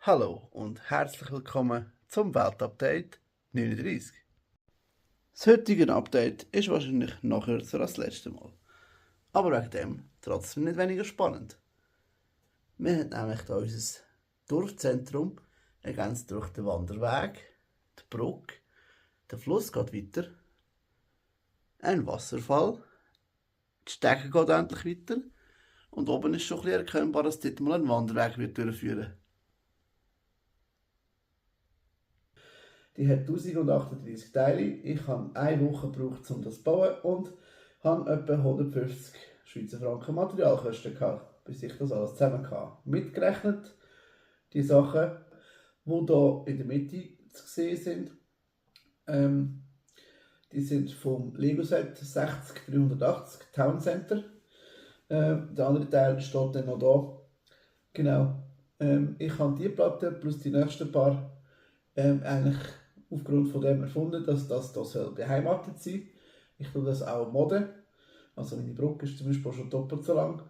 Hallo und herzlich willkommen zum Weltupdate 39. Das heutige Update ist wahrscheinlich noch kürzer als das letzte Mal, aber wegen dem trotzdem nicht weniger spannend. Wir haben nämlich hier unser Dorfzentrum, ergänzt durch den Wanderweg, die Brücke, der Fluss geht weiter, ein Wasserfall, die Stege geht endlich weiter und oben ist schon ein bisschen erkennbar, dass dort mal ein Wanderweg wird durchführen. Die hat 1038 Teile. Ich habe eine Woche gebraucht, um das zu bauen und habe etwa 150 Schweizer Franken Materialkosten gehabt, bis ich das alles zusammen hatte. Mitgerechnet die Sachen, die hier in der Mitte zu sehen sind. Die sind vom Lego-Set 60380 Town Center. Der andere Teil steht dann noch da. Genau. Ich habe die Platte plus die nächsten paar eigentlich aufgrund von dem erfunden, dass das soll beheimatet sein. Ich tue das auch modden. Also meine Brücke ist zum Beispiel schon doppelt so lang.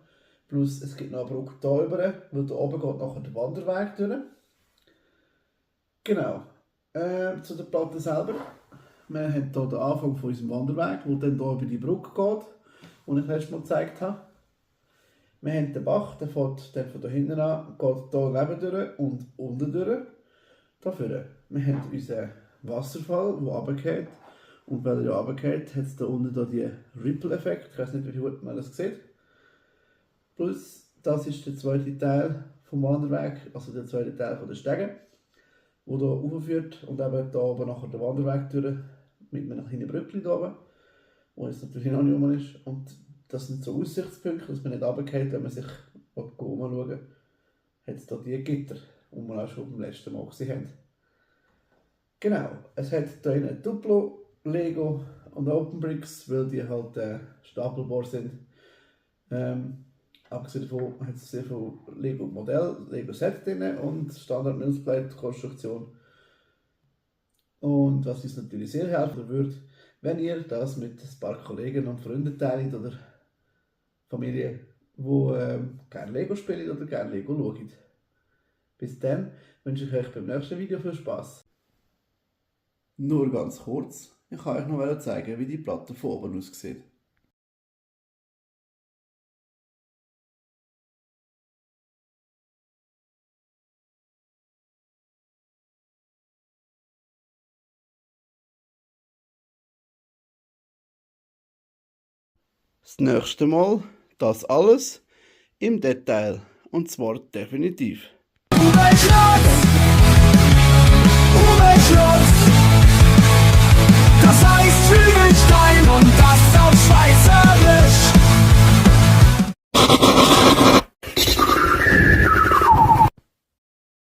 Plus es gibt noch eine Brücke hier rüber, weil da oben geht nachher der Wanderweg durch. Genau. Zu der Platte selber. Wir haben hier den Anfang von unserem Wanderweg, der dann hier über die Brücke geht, die ich letztes Mal gezeigt habe. Wir haben den Bach, der fährt dann von da hinten an, geht hier neben durch und unten durch. Dafür. Wir haben unseren Wasserfall, der runtergeht. Und weil er runtergeht, hat es da unten da die Ripple-Effekt. Ich weiß nicht, wie gut man das sieht. Plus, das ist der zweite Teil vom Wanderweg, also der zweite Teil von der Stege, der hier raufführt und eben hier oben nachher den Wanderweg durch mit einem kleinen Brückchen hier oben, wo jetzt natürlich noch nicht rum ist. Und das sind so Aussichtspunkte, dass man nicht runtergeht, wenn man sich umschauen will, hat es hier die Gitter, die wir auch schon beim letzten Mal gesehen haben. Genau, es hat hier Duplo, Lego und OpenBricks, weil die halt stapelbar sind. Abgesehen davon hat es sehr viel Lego Modell, Lego Set drin und Standard Millsplate Konstruktion. Und was uns natürlich sehr helfen würde, wenn ihr das mit ein paar Kollegen und Freunden teilt oder Familie, die gerne Lego spielen oder gerne Lego schauen. Bis dann wünsche ich euch beim nächsten Video viel Spaß. Nur ganz kurz, ich kann euch noch zeigen, wie die Platte von oben aussieht. Das nächste Mal das alles im Detail und zwar definitiv.